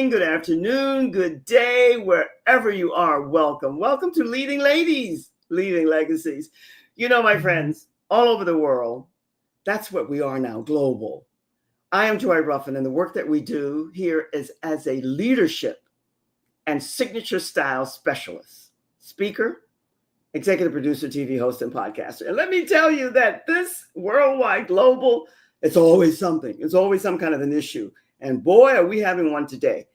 morning, good afternoon, good day, wherever you are. Welcome. Welcome to Leading Ladies, Leading Legacies. You know, my friends, all over the world, that's what we are now, global. I am Joy Ruffin, and the work that we do here is as a leadership and signature style specialist, speaker, executive producer, TV host, and podcaster. And let me tell you that this worldwide, global, it's always something. It's always some kind of an issue. And boy, are we having one today.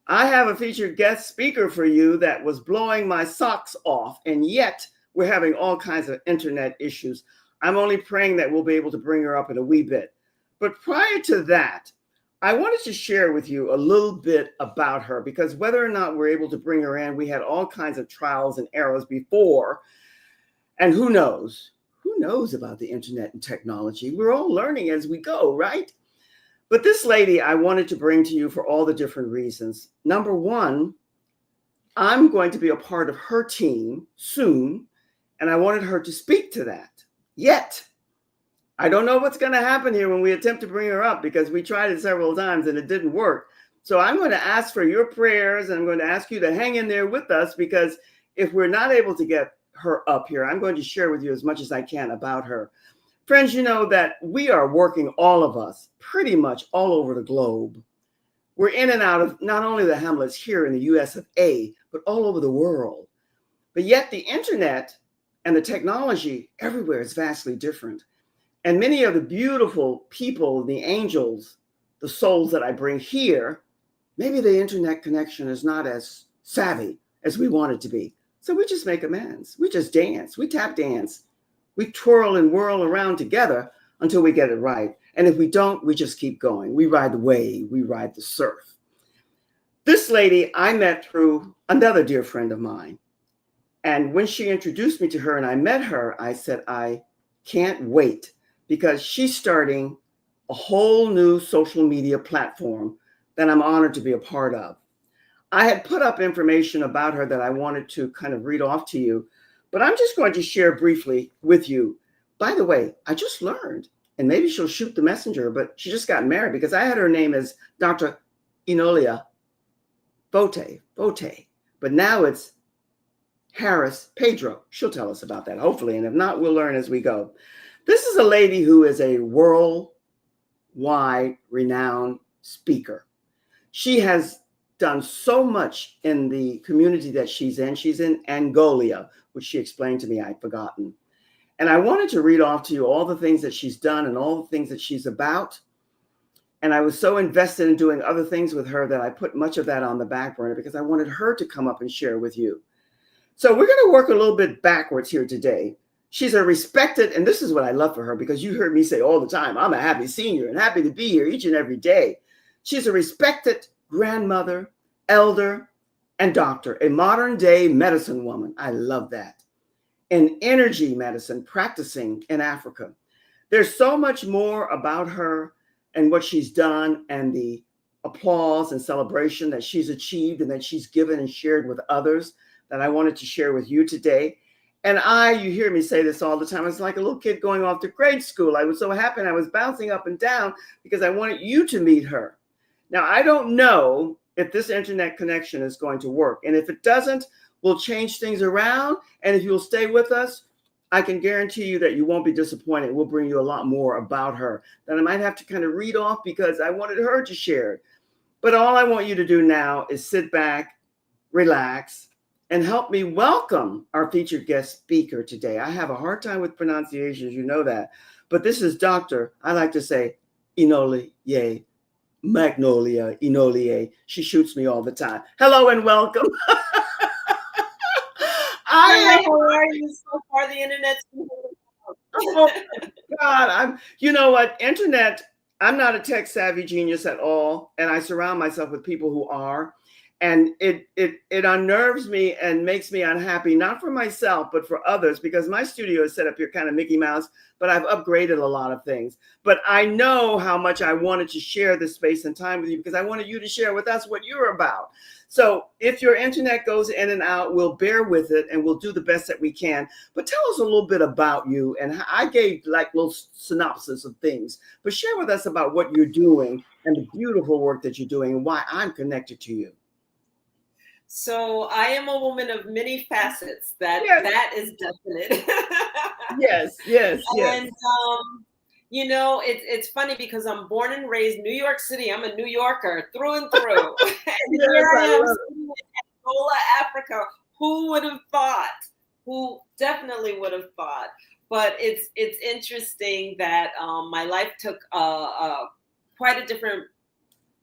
I have a featured guest speaker for you that was blowing my socks off, and yet we're having all kinds of internet issues. I'm only praying that we'll be able to bring her up in a wee bit. But prior to that, I wanted to share with you a little bit about her, because whether or not we're able to bring her in, we had all kinds of trials and errors before. And who knows? Who knows about the internet and technology? We're all learning as we go, right? But this lady I wanted to bring to you for all the different reasons. Number one, I'm going to be a part of her team soon, and I wanted her to speak to that. Yet, I don't know what's going to happen here when we attempt to bring her up, because we tried it several times and it didn't work. So I'm going to ask for your prayers, and I'm going to ask you to hang in there with us, because if we're not able to get her up here, I'm going to share with you as much as I can about her. Friends, you know that we are working, all of us, pretty much all over the globe. We're in and out of not only the hamlets here in the US of A, but all over the world. But yet the internet and the technology everywhere is vastly different. And many of the beautiful people, the angels, the souls that I bring here, maybe the internet connection is not as savvy as we want it to be. So we just make amends. We just dance. We tap dance. We twirl and whirl around together until we get it right. And if we don't, we just keep going. We ride the wave. We ride the surf. This lady I met through another dear friend of mine. And when she introduced me to her and I met her, I said, I can't wait, because she's starting a whole new social media platform that I'm honored to be a part of. I had put up information about her that I wanted to kind of read off to you, but I'm just going to share briefly with you. By the way, I just learned, and maybe she'll shoot the messenger, but she just got married, because I had her name as Dr. Enolia Foti, but now it's Harris Pedro. She'll tell us about that, hopefully, and if not, we'll learn as we go. This is a lady who is a worldwide renowned speaker. She has done so much in the community that she's in. She's in Angola, which she explained to me, I'd forgotten. And I wanted to read off to you all the things that she's done and all the things that she's about. And I was so invested in doing other things with her that I put much of that on the back burner, because I wanted her to come up and share with you. So we're going to work a little bit backwards here today. She's a respected, and this is what I love for her, because you heard me say all the time, I'm a happy senior and happy to be here each and every day. She's a respected grandmother, elder, and doctor, a modern day medicine woman. I love that. In energy medicine, practicing in Africa. There's so much more about her and what she's done, and the applause and celebration that she's achieved and that she's given and shared with others, that I wanted to share with you today. And you hear me say this all the time, it's like a little kid going off to grade school. I was so happy, and I was bouncing up and down because I wanted you to meet her. Now, I don't know if this internet connection is going to work. And if it doesn't, we'll change things around. And if you'll stay with us, I can guarantee you that you won't be disappointed. We'll bring you a lot more about her that I might have to kind of read off, because I wanted her to share it. But all I want you to do now is sit back, relax, and help me welcome our featured guest speaker today. I have a hard time with pronunciations, you know that. But this is Dr. I like to say Enolia Magnolia Enolia. She shoots me all the time. Hello and welcome. Hi, how are you? So far, the internet's oh God, you know what? Internet, I'm not a tech savvy genius at all. And I surround myself with people who are. And it unnerves me and makes me unhappy, not for myself, but for others, because my studio is set up here kind of Mickey Mouse, but I've upgraded a lot of things. But I know how much I wanted to share this space and time with you, because I wanted you to share with us what you're about. So if your internet goes in and out, we'll bear with it and we'll do the best that we can. But tell us a little bit about you. And I gave like little synopsis of things, but share with us about what you're doing and the beautiful work that you're doing and why I'm connected to you. So I am a woman of many facets. Yes. That is definite. Yes, yes, yes. And it's funny because I'm born and raised New York City. I'm a New Yorker through and through. And Yes, here I I am love sitting in Angola, Africa. Who would have thought? Who definitely would have thought? But it's interesting that my life took quite a different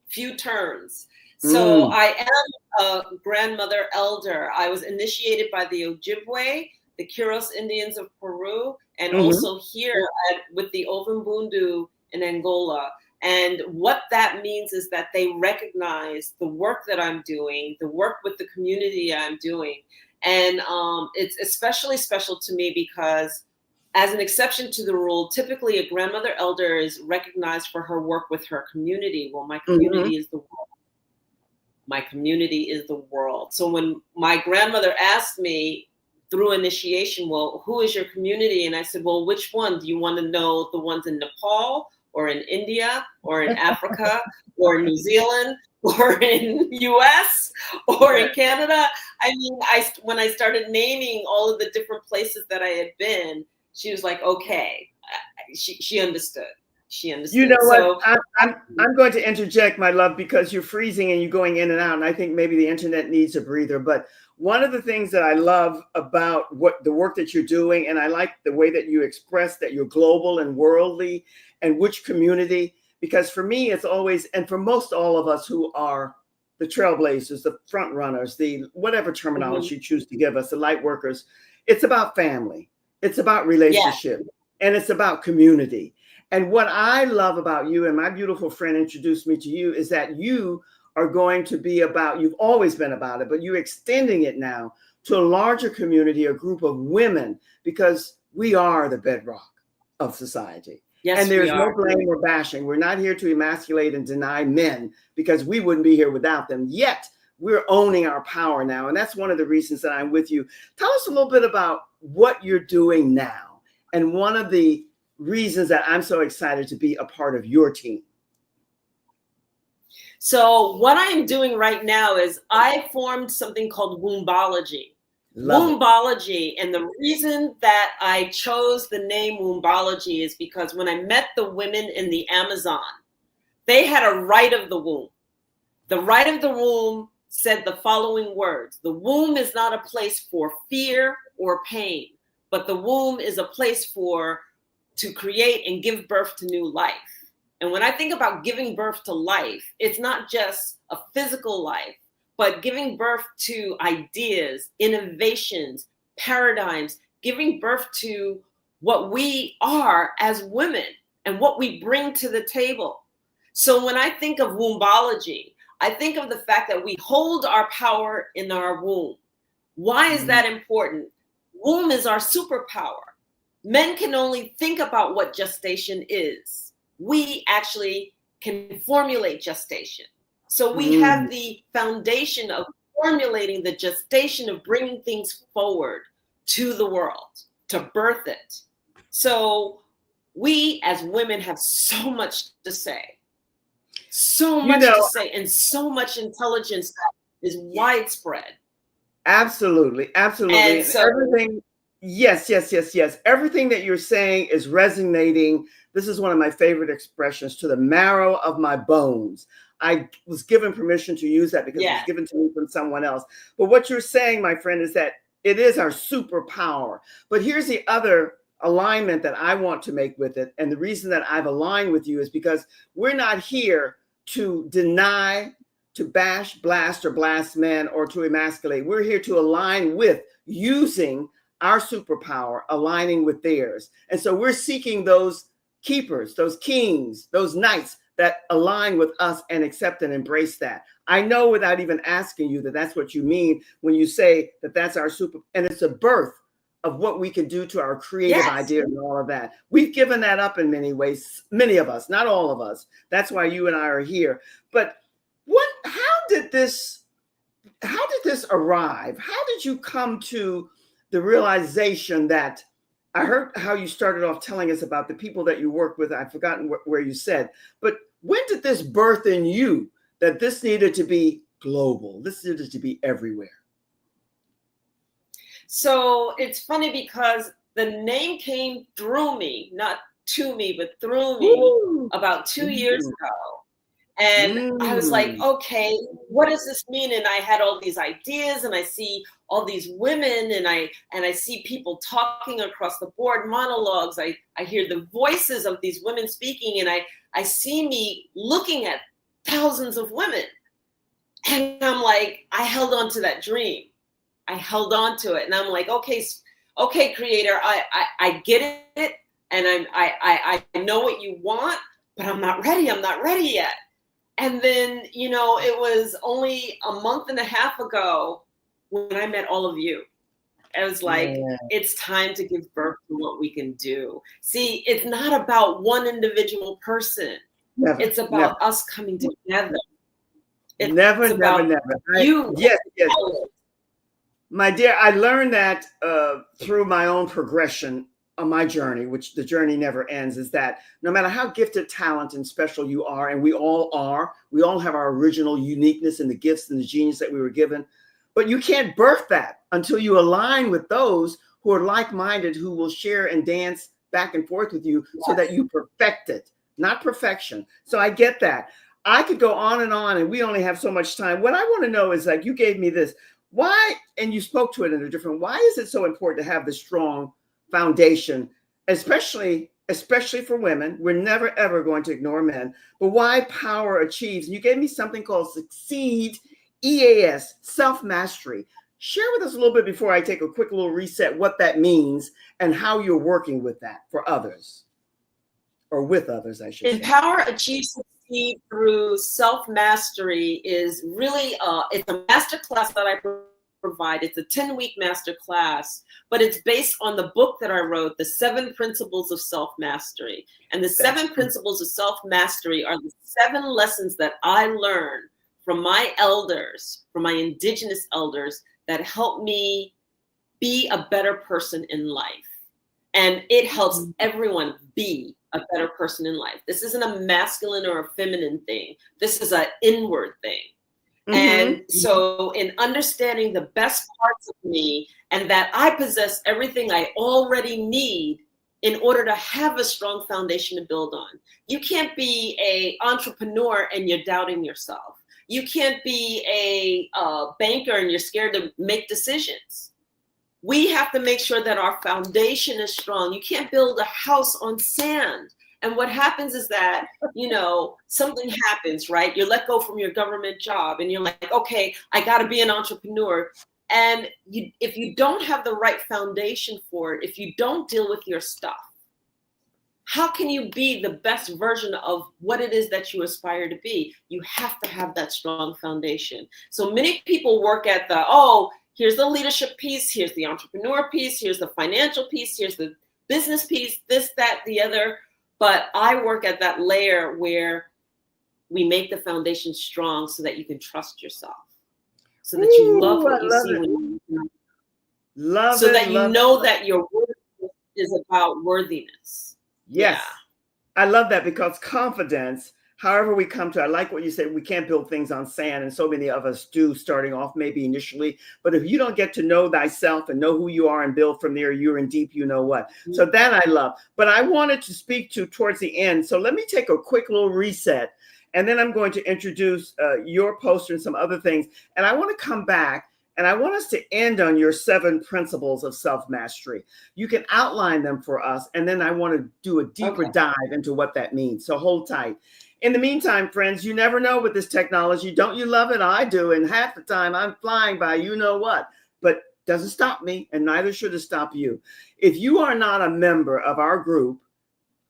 few turns. So I am a grandmother elder. I was initiated by the Ojibwe, the Quiros Indians of Peru, and also here with the Ovimbundu in Angola. And what that means is that they recognize the work that I'm doing, the work with the community I'm doing. And it's especially special to me because as an exception to the rule, typically a grandmother elder is recognized for her work with her community. Well, my community is the world. My community is the world. So when my grandmother asked me through initiation, well, who is your community? And I said, well, which one? Do you want to know the ones in Nepal or in India or in Africa or in New Zealand or in US or in Canada? I mean, when I started naming all of the different places that I had been, she was like, okay, she understood. She understood. You know what? I'm going to interject, my love, because you're freezing and you're going in and out. And I think maybe the internet needs a breather. But one of the things that I love about what the work that you're doing, and I like the way that you express that you're global and worldly and which community, because for me, it's always, and for most all of us who are the trailblazers, the front runners, the whatever terminology you choose to give us, the light workers, it's about family. It's about relationship, and it's about community. And what I love about you, and my beautiful friend introduced me to you, is that you are going to be about, you've always been about it, but you're extending it now to a larger community, a group of women, because we are the bedrock of society. Yes, and there's no blame or bashing. We're not here to emasculate and deny men because we wouldn't be here without them. Yet we're owning our power now. And that's one of the reasons that I'm with you. Tell us a little bit about what you're doing now. And one of the reasons that I'm so excited to be a part of your team. So what I'm doing right now is I formed something called Wombology. Wombology, and the reason that I chose the name Wombology is because when I met the women in the Amazon, they had a right of the womb. The right of the womb said the following words: the womb is not a place for fear or pain, but the womb is a place to create and give birth to new life. And when I think about giving birth to life, it's not just a physical life, but giving birth to ideas, innovations, paradigms, giving birth to what we are as women and what we bring to the table. So when I think of Wombology, I think of the fact that we hold our power in our womb. Why is that important? Womb is our superpower. Men can only think about what gestation is. We actually can formulate gestation. So we have the foundation of formulating the gestation of bringing things forward to the world, to birth it. So we as women have so much to say, so much to say, and so much intelligence that is widespread. Absolutely, absolutely. And so, everything, yes. Everything that you're saying is resonating. This is one of my favorite expressions, to the marrow of my bones. I was given permission to use that because it was given to me from someone else. But what you're saying, my friend, is that it is our superpower. But here's the other alignment that I want to make with it. And the reason that I've aligned with you is because we're not here to deny, to bash, blast, or blast men, or to emasculate. We're here to align with using our superpower, aligning with theirs. And so we're seeking those keepers, those kings, those knights that align with us and accept and embrace that. I know without even asking you that that's what you mean when you say that that's our super, and it's a birth of what we can do to our creative ideas and all of that. We've given that up in many ways, many of us, not all of us. That's why you and I are here. But how did this arrive? How did you come to the realization that, I heard how you started off telling us about the people that you work with. I've forgotten where you said, but When did this birth in you that this needed to be global? This needed to be everywhere? So it's funny because the name came through me, not to me, but through me. Woo! About 2 years ago. And I was like, okay, what does this mean? And I had all these ideas, and I see all these women, and I see people talking across the board, monologues. I hear the voices of these women speaking, and I see me looking at thousands of women. And I'm like, I held on to that dream. I held on to it. And I'm like, okay, creator, I get it. And I know what you want, but I'm not ready. I'm not ready yet. And then, it was only a month and a half ago when I met all of you. I was like, It's time to give birth to what we can do. See, it's not about one individual person. It's about us coming together. It's never. You. Yes. My dear, I learned that through my own progression on my journey, which the journey never ends, is that no matter how gifted, talented, and special you are, and we all have our original uniqueness and the gifts and the genius that we were given, but you can't birth that until you align with those who are like-minded, who will share and dance back and forth with you so that you perfect it, not perfection. So I get that. I could go on, and we only have so much time. What I want to know is, like, you gave me this. Why, and you spoke to it in a different, why is it so important to have this strong foundation, especially for women? We're never, ever going to ignore men, but why power achieves? And you gave me something called Succeed EAS, self-mastery. Share with us a little bit before I take a quick little reset, what that means and how you're working with that for others, or with others, I should say. Empower, Achieve, Succeed through self-mastery is really, it's a masterclass that I provide. It's a 10-week masterclass, but it's based on the book that I wrote, The 7 Principles of Self-Mastery. And the 7 Principles of Self-Mastery are the 7 lessons that I learned from my elders, from my indigenous elders, that helped me be a better person in life. And it helps everyone be a better person in life. This isn't a masculine or a feminine thing. This is an inward thing. And so in understanding the best parts of me, and that I possess everything I already need in order to have a strong foundation to build on. You can't be an entrepreneur and you're doubting yourself. You can't be a banker and you're scared to make decisions. We have to make sure that our foundation is strong. You can't build a house on sand. And what happens is that, something happens, right? You're let go from your government job and you're like, okay, I got to be an entrepreneur. And if you don't have the right foundation for it, if you don't deal with your stuff, how can you be the best version of what it is that you aspire to be? You have to have that strong foundation. So many people work at here's the leadership piece, here's the entrepreneur piece, here's the financial piece, here's the business piece, this, that, the other. But I work at that layer where we make the foundation strong so that you can trust yourself, so that you love what you see when you love, so that you know that your worth is about worthiness. Yes. Yeah. I love that, because confidence, however we come to, I like what you said, we can't build things on sand, and so many of us do starting off maybe initially, but if you don't get to know thyself and know who you are and build from there, you're in deep, you know what. So that I love, but I wanted to speak to towards the end. So let me take a quick little reset, and then I'm going to introduce your poster and some other things. And I want to come back, and I want us to end on your 7 principles of self-mastery. You can outline them for us, and then I want to do a deeper dive into what that means. So hold tight. In the meantime, friends, you never know with this technology. Don't you love it? I do. And half the time I'm flying by you know what, but doesn't stop me, and neither should it stop you. If you are not a member of our group,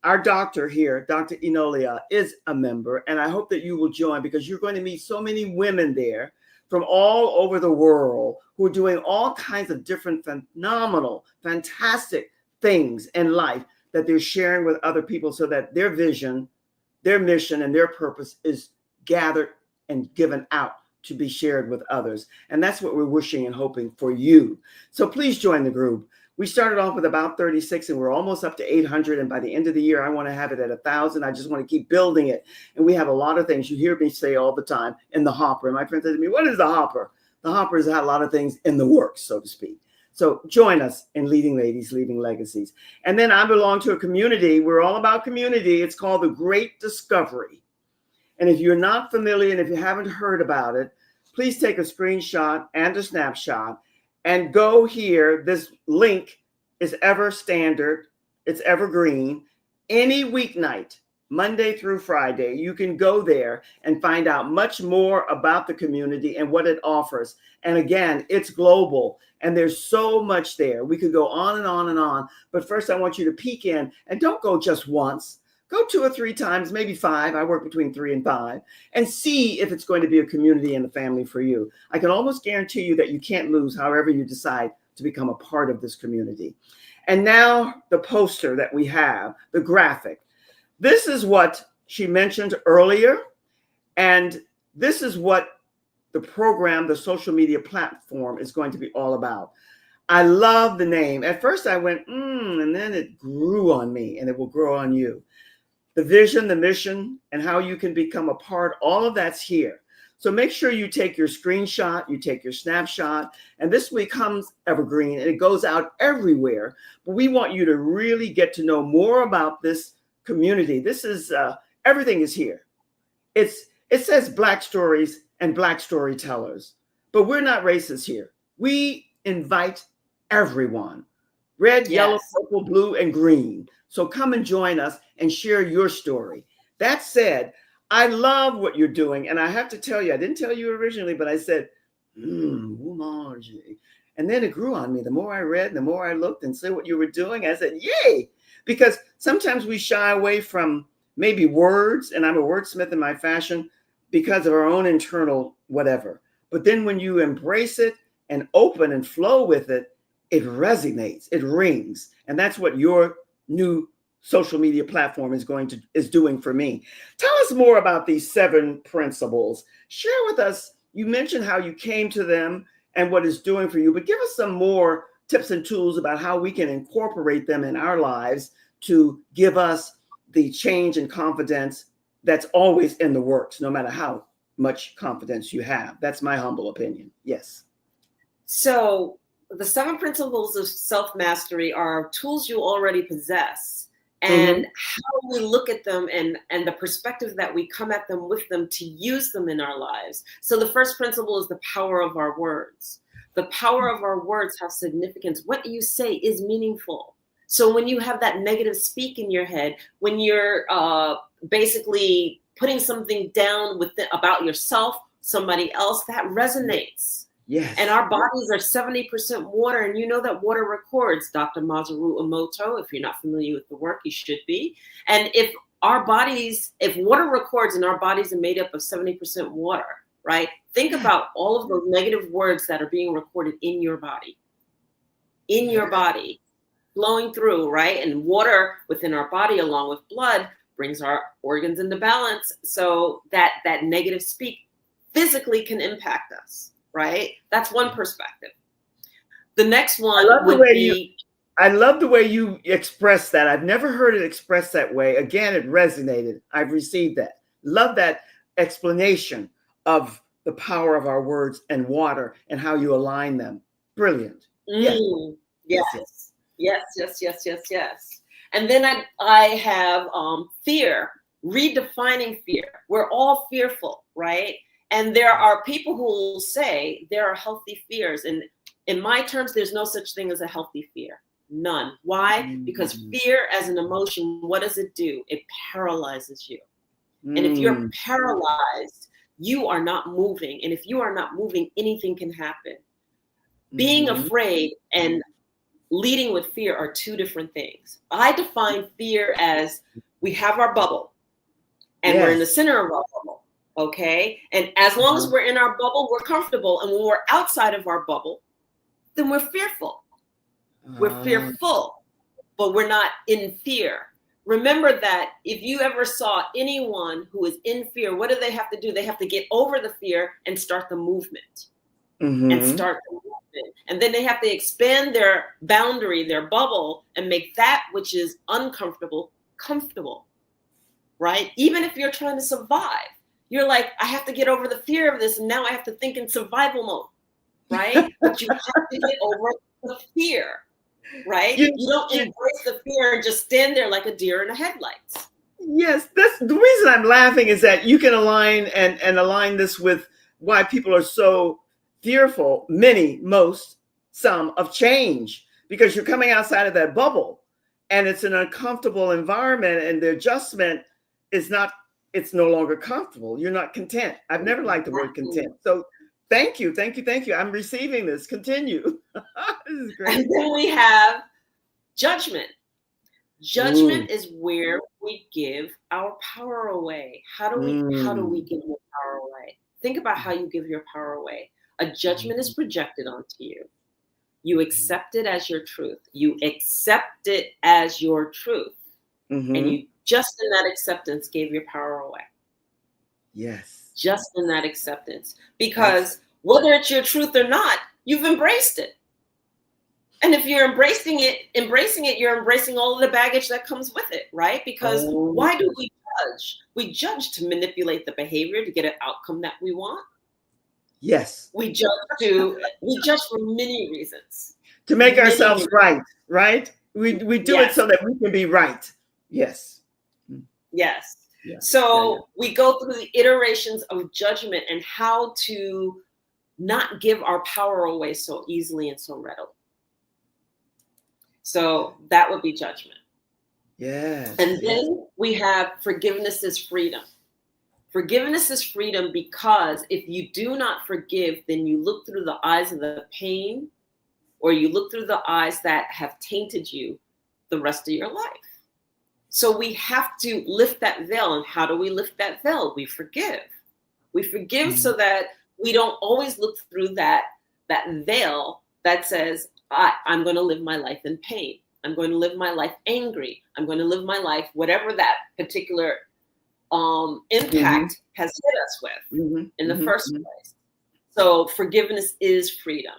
our doctor here, Dr. Enolia, is a member, and I hope that you will join, because you're going to meet so many women there from all over the world who are doing all kinds of different phenomenal, fantastic things in life that they're sharing with other people, so that their vision, their mission, and their purpose is gathered and given out to be shared with others. And that's what we're wishing and hoping for you. So please join the group. We started off with about 36 and we're almost up to 800. And by the end of the year, I want to have it at 1,000. I just want to keep building it. And we have a lot of things you hear me say all the time in the hopper. And my friend said to me, what is the hopper? The hopper is a lot of things in the works, so to speak. So join us in Leading Ladies, Leaving Legacies. And then I belong to a community. We're all about community. It's called The Great Discovery. And if you're not familiar and if you haven't heard about it, please take a screenshot and a snapshot and go here. This link is ever standard. It's evergreen. Any weeknight, Monday through Friday, you can go there and find out much more about the community and what it offers. And again, it's global and there's so much there. We could go on and on and on. But first, I want you to peek in and don't go just once. Go 2 or 3 times, maybe 5. I work between 3 and 5 and see if it's going to be a community and a family for you. I can almost guarantee you that you can't lose however you decide to become a part of this community. And now the poster that we have, the graphic. This is what she mentioned earlier. And this is what the program, the social media platform is going to be all about. I love the name. At first I went, and then it grew on me and it will grow on you. The vision, the mission, and how you can become a part, all of that's here. So make sure you take your screenshot, you take your snapshot, and this becomes evergreen and it goes out everywhere. But we want you to really get to know more about this community. This is, everything is here. It says Black stories and Black storytellers, but we're not racist here. We invite everyone, red, yellow, purple, blue, and green. So come and join us and share your story. That said, I love what you're doing. And I have to tell you, I didn't tell you originally, but I said, woomology. And then it grew on me. The more I read, the more I looked and saw what you were doing, I said, yay. Because sometimes we shy away from maybe words, and I'm a wordsmith in my fashion, because of our own internal whatever. But then when you embrace it and open and flow with it, it resonates, it rings. And that's what your new social media platform is doing for me. Tell us more about these 7 principles. Share with us, you mentioned how you came to them and what it's doing for you, but give us some more tips and tools about how we can incorporate them in our lives to give us the change and confidence that's always in the works, no matter how much confidence you have. That's my humble opinion. Yes. So the 7 principles of self-mastery are tools you already possess, and how we look at them and the perspective that we come at them with them to use them in our lives. So the first principle is the power of our words. The power of our words have significance. What you say is meaningful. So when you have that negative speak in your head, when you're basically putting something down about yourself, somebody else, that resonates. Yes. And our bodies are 70% water, and you know that water records. Dr. Masaru Emoto, if you're not familiar with the work, you should be. And if water records and our bodies are made up of 70% water, right? Think about all of those negative words that are being recorded in your body. Flowing through, right? And water within our body, along with blood, brings our organs into balance. So that negative speak physically can impact us, right? That's one perspective. The next one would be... I love the way you express that. I've never heard it expressed that way. Again, it resonated. I've received that. Love that explanation of the power of our words and water and how you align them. Brilliant. Yes. And then I have fear, redefining fear. We're all fearful, right? And there are people who will say there are healthy fears. And in my terms, there's no such thing as a healthy fear. None. Why? Because fear as an emotion, what does it do? It paralyzes you. And if you're paralyzed, you are not moving. And if you are not moving, anything can happen. Being afraid and leading with fear are 2 different things. I define fear as we have our bubble and we're in the center of our bubble. Okay. And as long as we're in our bubble, we're comfortable. And when we're outside of our bubble, then we're fearful. We're fearful, but we're not in fear. Remember that if you ever saw anyone who is in fear, what do they have to do? They have to get over the fear and start the movement. and start the movement. And then they have to expand their boundary, their bubble, and make that which is uncomfortable comfortable, right? Even if you're trying to survive, you're like, I have to get over the fear of this, and now I have to think in survival mode, right? But you have to get over the fear, right? You don't embrace the fear and just stand there like a deer in the headlights. Yes, that's the reason I'm laughing, is that you can align and align this with why people are so fearful, some of change, because you're coming outside of that bubble and it's an uncomfortable environment, and the adjustment is not, it's no longer comfortable. You're not content. I've never liked the word content. So thank you. I'm receiving this. Continue. This is great. And then we have judgment. Judgment is where we give our power away. How do we give your power away? Think about how you give your power away. A judgment is projected onto you. You accept it as your truth. You accept it as your truth. And you just in that acceptance gave your power away. Yes. Just in that acceptance. Because whether it's your truth or not, you've embraced it. And if you're embracing it, you're embracing all of the baggage that comes with it, right? Because why do we judge? We judge to manipulate the behavior to get an outcome that we want. Yes. We judge for many reasons. To make ourselves right? We do it so that we can be right. Yes. Yes. So we go through the iterations of judgment and how to not give our power away so easily and so readily. So that would be judgment. Yes. And then we have forgiveness is freedom. Forgiveness is freedom, because if you do not forgive, then you look through the eyes of the pain, or you look through the eyes that have tainted you the rest of your life. So we have to lift that veil. And how do we lift that veil? We forgive. We forgive so that we don't always look through that veil that says, I'm going to live my life in pain. I'm going to live my life angry. I'm going to live my life, whatever that particular impact has hit us with in the first place. So forgiveness is freedom.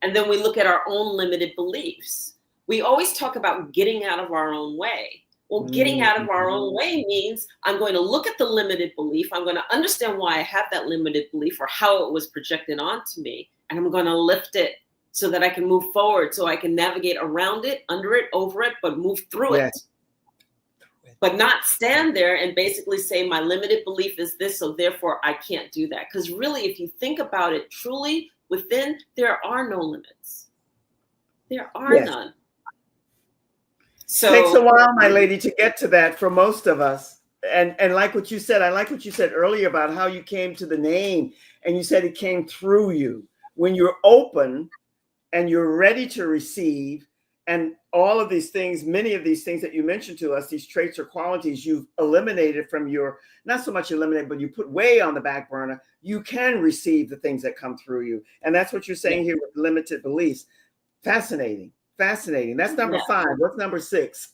And then we look at our own limited beliefs. We always talk about getting out of our own way. Well, getting out of our own way means I'm going to look at the limited belief. I'm going to understand why I have that limited belief or how it was projected onto me. And I'm going to lift it so that I can move forward, so I can navigate around it, under it, over it, but move through it. But not stand there and basically say my limited belief is this, so therefore I can't do that. Because really, if you think about it truly, within, there are no limits. There are none. So it takes a while, my lady, to get to that for most of us. And like what you said, I like what you said earlier about how you came to the name, and you said it came through you. When you're open and you're ready to receive, and all of these things, many of these things that you mentioned to us, these traits or qualities you've eliminated from your, not so much eliminated, but you put way on the back burner, you can receive the things that come through you. And that's what you're saying here with limited beliefs. Fascinating. That's number 5. What's number 6?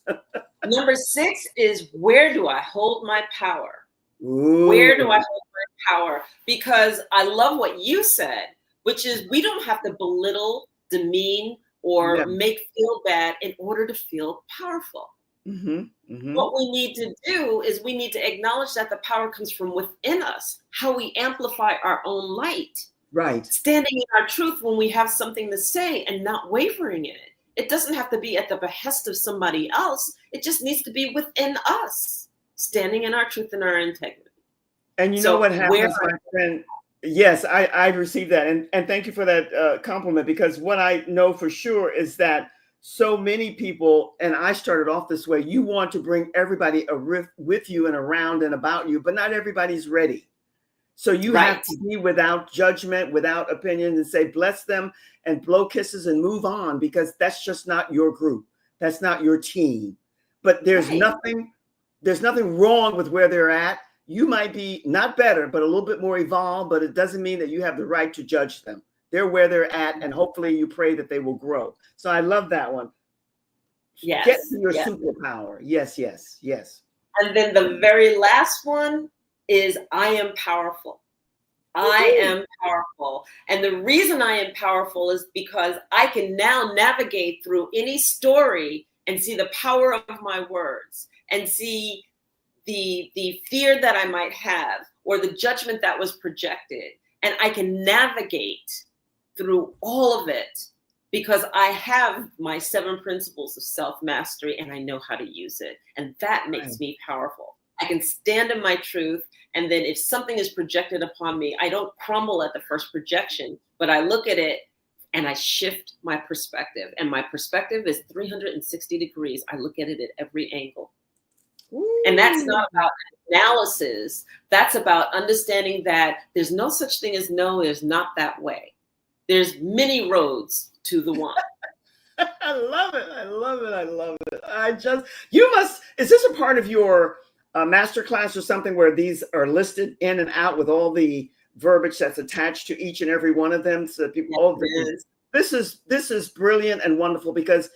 Number 6 is, where do I hold my power? Ooh. Where do I hold my power? Because I love what you said, which is we don't have to belittle, demean, or make feel bad in order to feel powerful. What we need to do is we need to acknowledge that the power comes from within us, how we amplify our own light. Right. Standing in our truth when we have something to say and not wavering in it. It doesn't have to be at the behest of somebody else. It just needs to be within us, standing in our truth and our integrity. And you know what happens, my friend? Yes, I received that. And thank you for that compliment, because what I know for sure is that so many people, and I started off this way, you want to bring everybody with you and around and about you, but not everybody's ready. So you have to be without judgment, without opinion, and say, bless them and blow kisses and move on, because that's just not your group. That's not your team. But there's nothing wrong with where they're at. You might be not better, but a little bit more evolved, but it doesn't mean that you have the right to judge them. They're where they're at, and hopefully you pray that they will grow. So I love that one. Yes. Get to your superpower. Yes. And then the very last one is, I am powerful. I am powerful. And the reason I am powerful is because I can now navigate through any story and see the power of my words and see the fear that I might have or the judgment that was projected. And I can navigate through all of it because I have my 7 principles of self-mastery and I know how to use it. And that makes me powerful. I can stand in my truth. And then if something is projected upon me, I don't crumble at the first projection, but I look at it and I shift my perspective. And my perspective is 360 degrees. I look at it at every angle. Ooh. And that's not about analysis. That's about understanding that there's no such thing as no, there's not that way. There's many roads to the one. I love it. I love it. I love it. Is this a part of your masterclass or something where these are listed in and out with all the verbiage that's attached to each and every one of them? So that people, this is brilliant and wonderful because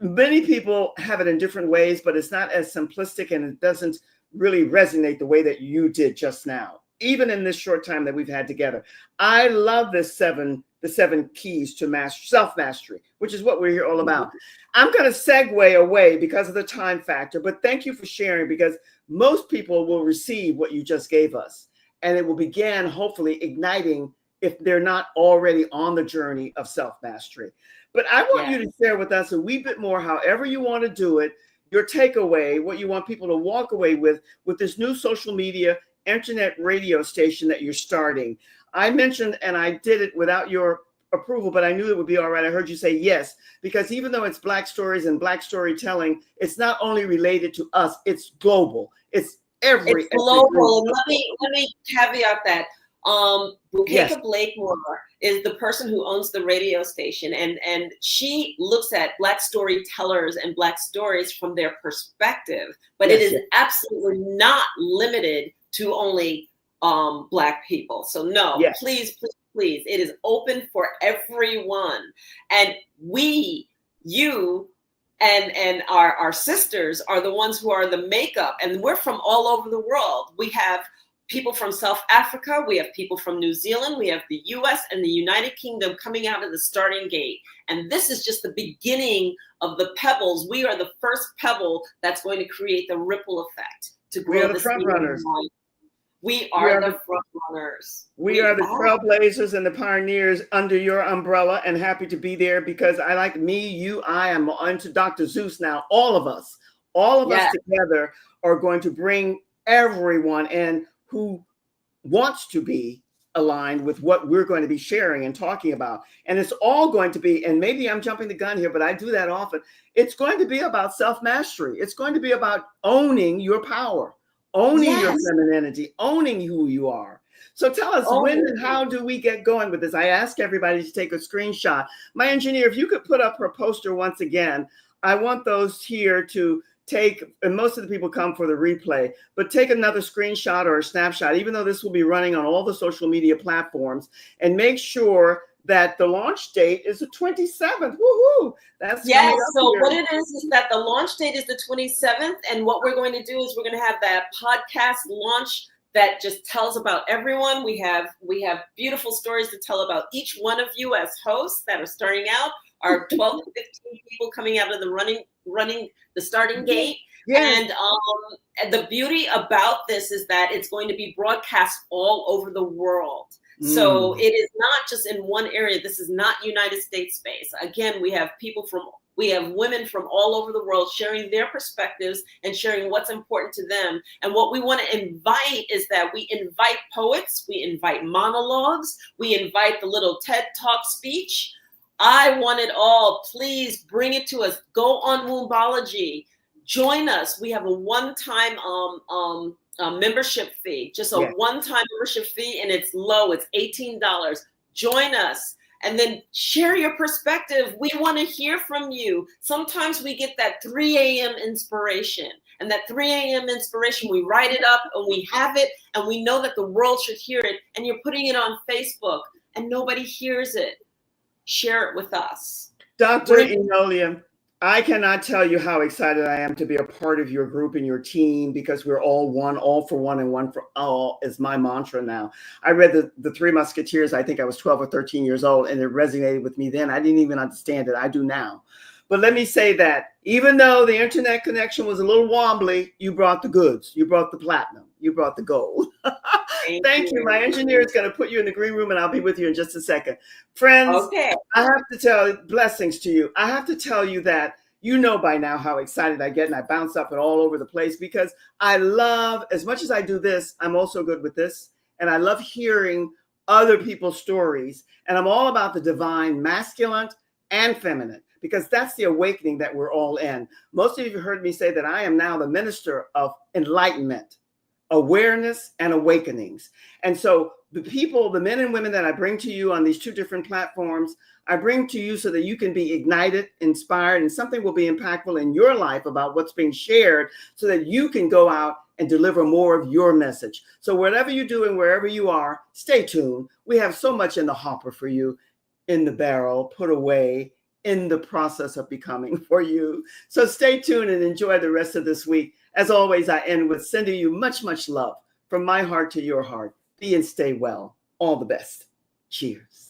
many people have it in different ways, but it's not as simplistic and it doesn't really resonate the way that you did just now, even in this short time that we've had together. I love the 7 keys to self-mastery, which is what we're here all about. I'm going to segue away because of the time factor, but thank you for sharing because most people will receive what you just gave us and it will begin hopefully igniting if they're not already on the journey of self-mastery. But I want you to share with us a wee bit more, however you want to do it, your takeaway, what you want people to walk away with this new social media, internet radio station that you're starting. I mentioned, and I did it without your approval, but I knew it would be all right. I heard you say yes, because even though it's Black stories and Black storytelling, it's not only related to us, it's global. It's global. Let me caveat that. Bukeka Blakemore is the person who owns the radio station, and she looks at Black storytellers and Black stories from their perspective, but it is absolutely not limited to only Black people. So no, please, it is open for everyone. And you and our sisters are the ones who are the makeup, and we're from all over the world. We have people from South Africa, we have people from New Zealand, we have the US and the United Kingdom coming out of the starting gate. And this is just the beginning of the pebbles. We are the first pebble that's going to create the ripple effect to grow. We are the front runners. We are the front runners. We are the trailblazers and the pioneers under your umbrella, and happy to be there because I am onto Dr. Zeus now. All of us together are going to bring everyone in who wants to be aligned with what we're going to be sharing and talking about. And it's all going to be, and maybe I'm jumping the gun here, but I do that often. It's going to be about self-mastery. It's going to be about owning your power, owning your femininity, owning who you are. So tell us, when and how do we get going with this? I ask everybody to take a screenshot. My engineer, if you could put up her poster once again, I want those here to take, and most of the people come for the replay, but take another screenshot or a snapshot, even though this will be running on all the social media platforms, and make sure that the launch date is the 27th. Woohoo! That's so what it is that the launch date is the 27th, and what we're going to do is we're going to have that podcast launch that just tells about everyone. We have beautiful stories to tell about each one of you as hosts that are starting out. Our 12 to 15 people coming out of the running the starting gate. And the beauty about this is that it's going to be broadcast all over the world. So it is not just in one area. This is not United States based. Again, we have women from all over the world sharing their perspectives and sharing what's important to them. And what we want to invite is that we invite poets, we invite monologues, we invite the little TED Talk speech. I want it all. Please bring it to us. Go on Wombology. Join us. We have a one-time membership fee, just a one-time membership fee, and it's low. It's $18. Join us and then share your perspective. We want to hear from you. Sometimes we get that 3 a.m. inspiration, and that 3 a.m. inspiration, we write it up and we have it, and we know that the world should hear it, and you're putting it on Facebook and nobody hears it. Share it with us. Dr. Enolia, I cannot tell you how excited I am to be a part of your group and your team, because we're all one, all for one and one for all is my mantra now. I read the Three Musketeers, I think I was 12 or 13 years old, and it resonated with me then. I didn't even understand it. I do now. But let me say that even though the internet connection was a little wobbly, you brought the goods. You brought the platinum. You brought the gold. Thank you. My engineer is going to put you in the green room, and I'll be with you in just a second. Friends, Okay. I have to tell you, blessings to you. I have to tell you that you know by now how excited I get, and I bounce up and all over the place, because I love, as much as I do this, I'm also good with this. And I love hearing other people's stories. And I'm all about the divine masculine and feminine, because that's the awakening that we're all in. Most of you have heard me say that I am now the minister of enlightenment, awareness, and awakenings. And so the people, the men and women that I bring to you on these two different platforms, I bring to you so that you can be ignited, inspired, and something will be impactful in your life about what's being shared, so that you can go out and deliver more of your message. So whatever you do and wherever you are, stay tuned. We have so much in the hopper for you, in the barrel, put away, in the process of becoming for you. So stay tuned and enjoy the rest of this week. As always, I end with sending you much, much love from my heart to your heart. Be and stay well. All the best. Cheers.